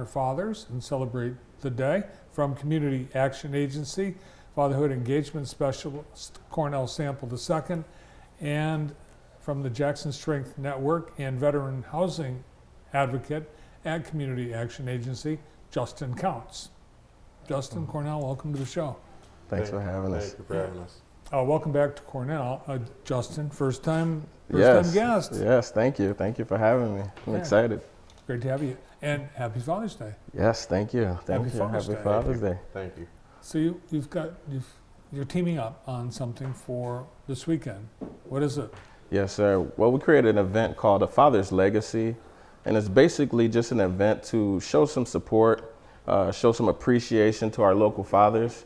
honor fathers and celebrate the day. From Community Action Agency, Fatherhood Engagement Specialist Cornell Sample II, and from the Jackson Strength Network and Veteran Housing Advocate at Community Action Agency, Justin Counts. Justin, Cornell, welcome to the show. Thanks for having us. Thank you for having us. Welcome back to Cornell. Justin, first time Yes, guest. yes, thank you. Thank you for having me. I'm excited. Great to have you. And happy Father's Day. Yes, thank you. Thank you. Father's Happy Day. Father's Day. Thank you. So you're teaming up on something for this weekend. What is it? Yes, sir. Well, we created an event called A Father's Legacy, and it's basically just an event to show some support, show some appreciation to our local fathers.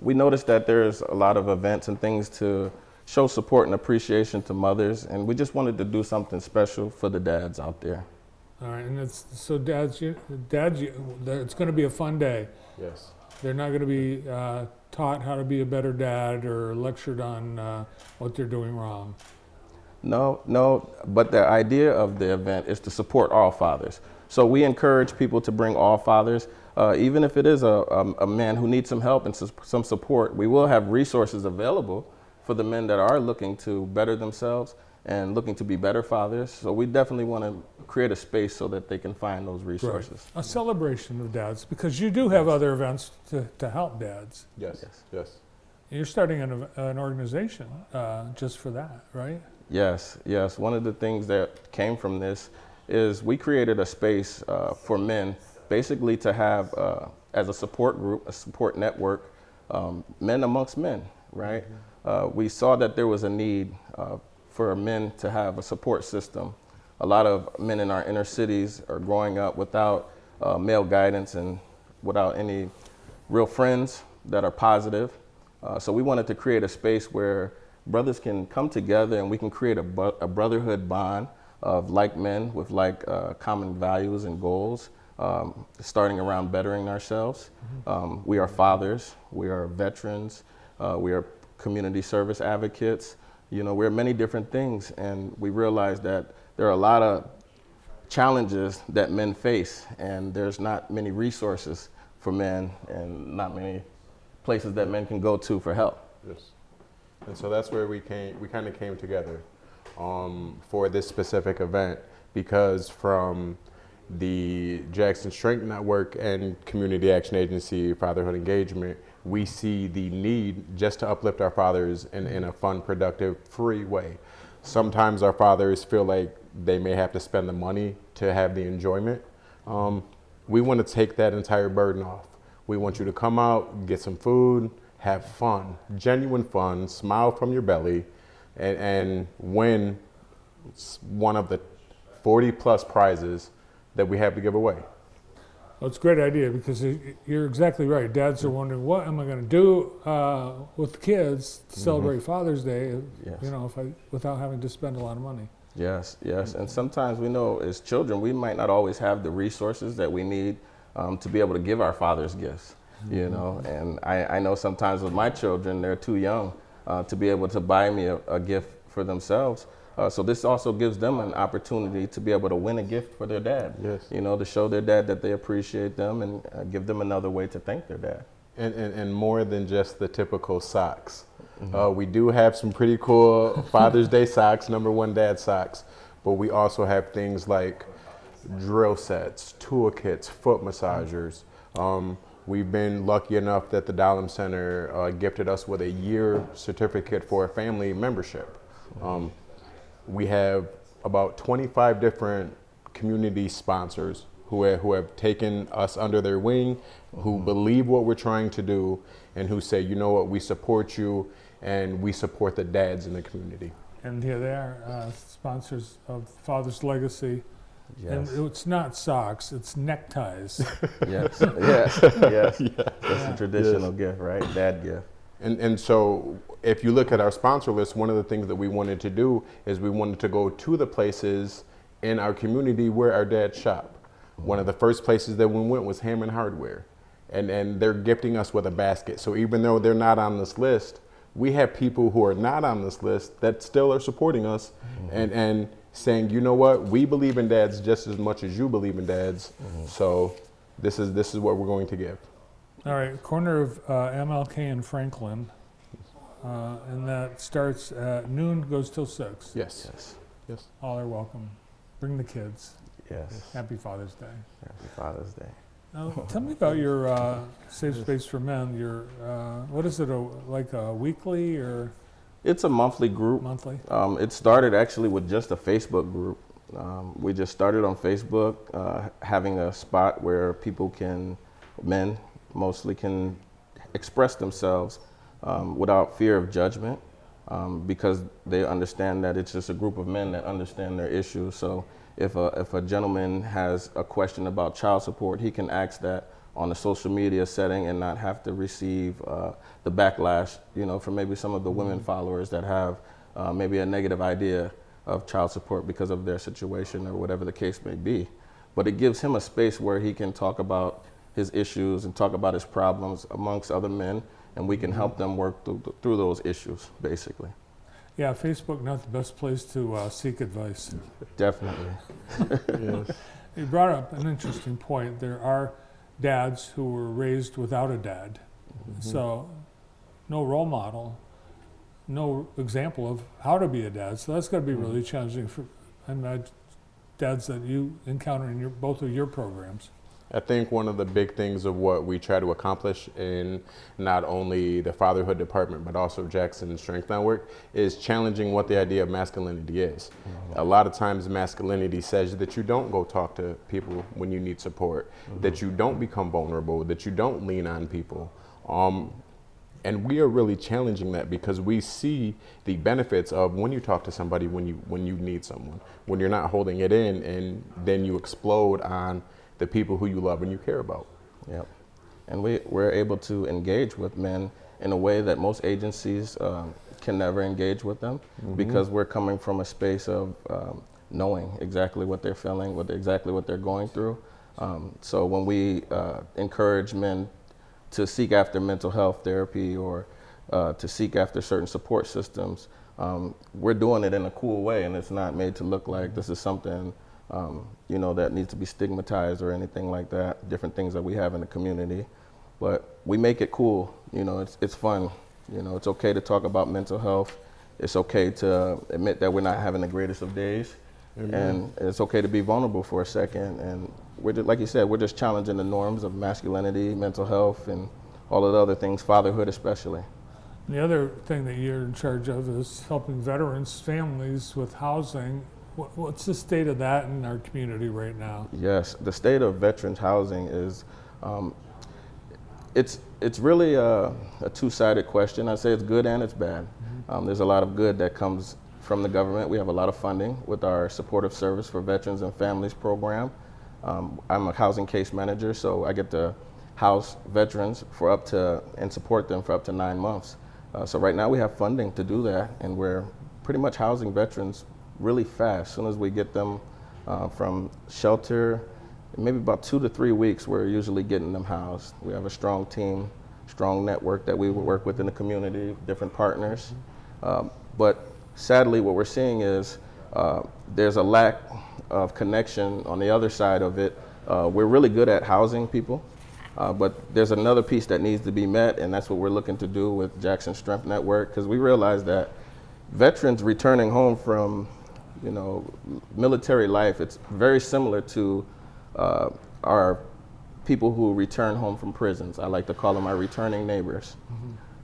We noticed that there's a lot of events and things to show support and appreciation to mothers, and we just wanted to do something special for the dads out there. All right, and it's so dads, it's going to be a fun day. Yes. They're not going to be taught how to be a better dad or lectured on what they're doing wrong. No, but the idea of the event is to support all fathers. So we encourage people to bring all fathers, even if it is a man who needs some help and some support. We will have resources available for the men that are looking to better themselves and looking to be better fathers. So we definitely want to create a space so that they can find those resources. Right. A celebration of dads, because you do have other events to help dads. Yes. Yes. You're starting an organization just for that, right? Yes. One of the things that came from this is we created a space for men, basically to have as a support group, a support network, men amongst men, right? We saw that there was a need for men to have a support system. A lot of men in our inner cities are growing up without male guidance and without any real friends that are positive. So we wanted to create a space where brothers can come together and we can create a brotherhood bond of like men with like common values and goals, starting around bettering ourselves. We are fathers, we are veterans, we are community service advocates. You know, we're many different things, and we realize that there are a lot of challenges that men face, and there's not many resources for men and not many places that men can go to for help. Yes. And so that's where we kind of came together for this specific event, because from the Jackson Strength Network and Community Action Agency Fatherhood Engagement, we see the need just to uplift our fathers in a fun, productive, free way. Sometimes our fathers feel like they may have to spend the money to have the enjoyment. We want to take that entire burden off. We want you to come out, get some food, have fun, genuine fun, smile from your belly, and win one of the 40 plus prizes that we have to give away. Well, it's a great idea, because you're exactly right. Dads are wondering, what am I going to do with the kids to celebrate Father's Day, Yes. you know, without having to spend a lot of money. Yes. And sometimes we know as children, we might not always have the resources that we need to be able to give our fathers gifts, you know. And I know sometimes with my children, they're too young to be able to buy me a gift for themselves. So this also gives them an opportunity to be able to win a gift for their dad. Yes. You know, to show their dad that they appreciate them and give them another way to thank their dad. And more than just the typical socks. We do have some pretty cool Father's Day socks, #1 dad socks, but we also have things like drill sets, toolkits, foot massagers. We've been lucky enough that the Dahlem Center gifted us with a year certificate for a family membership. We have about 25 different community sponsors who have taken us under their wing, who believe what we're trying to do, and who say, you know what, we support you, and we support the dads in the community. And here they are, sponsors of Father's Legacy. Yes. And it's not socks, it's neckties. Yes. That's a traditional gift, right? Dad gift. And so if you look at our sponsor list, one of the things that we wanted to do is we wanted to go to the places in our community where our dads shop. One of the first places that we went was Hammond Hardware. And they're gifting us with a basket. So even though they're not on this list, we have people who are not on this list that still are supporting us and saying, you know what, we believe in dads just as much as you believe in dads. So this is what we're going to give. All right, corner of MLK and Franklin, and that starts at noon, goes till 6. Yes. Yes. Yes. All are welcome. Bring the kids. Yes. Happy Father's Day. Happy Father's Day. Now, tell me about your Safe Space for Men. Your what is it? Like a weekly or It's a monthly group. monthly? It started actually with just a Facebook group. We just started on Facebook, having a spot where people men mostly, can express themselves without fear of judgment, because they understand that it's just a group of men that understand their issues. So if a gentleman has a question about child support, he can ask that on a social media setting and not have to receive the backlash, from maybe some of the women followers that have maybe a negative idea of child support because of their situation or whatever the case may be. But it gives him a space where he can talk about his issues and talk about his problems amongst other men, and we can help them work through those issues, basically. Yeah, Facebook not the best place to seek advice. Definitely. Yes. You brought up an interesting point. There are dads who were raised without a dad, so no role model, no example of how to be a dad. So that's got to be really challenging for dads that you encounter in both of your programs. I think one of the big things of what we try to accomplish in not only the fatherhood department, but also Jackson Strength Network, is challenging what the idea of masculinity is. A lot of times masculinity says that you don't go talk to people when you need support, that you don't become vulnerable, that you don't lean on people. And we are really challenging that because we see the benefits of when you talk to somebody when you need someone, when you're not holding it in and then you explode on the people who you love and you care about. Yep. And we're able to engage with men in a way that most agencies can never engage with them, because we're coming from a space of knowing exactly what they're feeling, exactly what they're going through. So when we encourage men to seek after mental health therapy or to seek after certain support systems, we're doing it in a cool way, and it's not made to look like this is something that needs to be stigmatized or anything like that, different things that we have in the community. But we make it cool, it's fun. It's okay to talk about mental health. It's okay to admit that we're not having the greatest of days. And it's okay to be vulnerable for a second. And we're just, like you said, we're just challenging the norms of masculinity, mental health, and all of the other things, fatherhood especially. The other thing that you're in charge of is helping veterans, families with housing. What's the state of that in our community right now? Yes, the state of veterans housing is, it's really a two-sided question. I say it's good and it's bad. There's a lot of good that comes from the government. We have a lot of funding with our supportive service for veterans and families program. I'm a housing case manager, so I get to house veterans and support them for up to 9 months. So right now we have funding to do that, and we're pretty much housing veterans really fast. As soon as we get them from shelter, maybe about 2 to 3 weeks, we're usually getting them housed. We have a strong team, strong network that we work with in the community, different partners. But sadly, what we're seeing is there's a lack of connection on the other side of it. We're really good at housing people, but there's another piece that needs to be met, and that's what we're looking to do with Jackson Strength Network, because we realize that veterans returning home from military life, it's very similar to our people who return home from prisons. I like to call them our returning neighbors.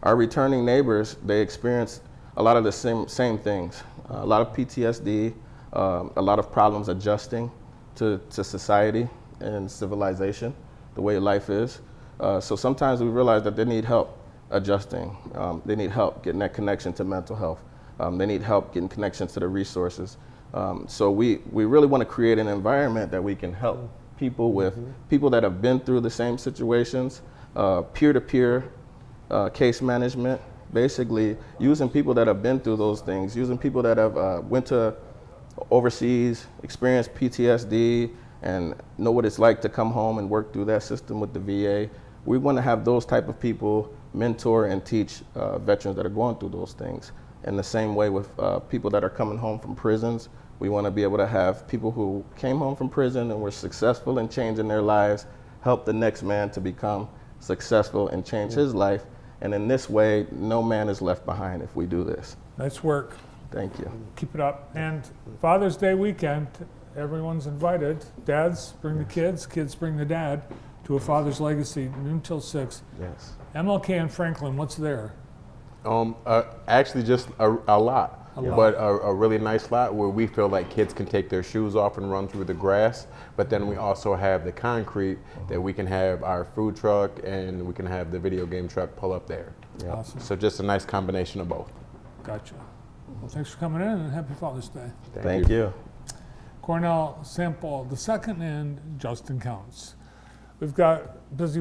Our returning neighbors, they experience a lot of the same things. A lot of PTSD, a lot of problems adjusting to society and civilization, the way life is. So sometimes we realize that they need help adjusting. They need help getting that connection to mental health. They need help getting connections to the resources. So we really want to create an environment that we can help people with, people that have been through the same situations, peer-to-peer case management, basically using people that have been through those things, using people that have went to overseas, experienced PTSD, and know what it's like to come home and work through that system with the VA. We want to have those type of people mentor and teach veterans that are going through those things. In the same way with people that are coming home from prisons, We want to be able to have people who came home from prison and were successful in changing their lives help the next man to become successful and change his life. And in this way, no man is left behind if we do this. Nice work. Thank you. Keep it up. And Father's Day weekend, everyone's invited. Dads, bring the kids. Kids, bring the dad to a Father's Legacy, noon till 6. Yes. MLK and Franklin, what's there? Actually, just a lot. A lot. But a really nice lot where we feel like kids can take their shoes off and run through the grass. But then we also have the concrete that we can have our food truck and we can have the video game truck pull up there. Yeah. Awesome. So just a nice combination of both. Gotcha. Well, thanks for coming in and happy Father's Day. Thank you. Cornell Sample II and Justin Counts. We've got busy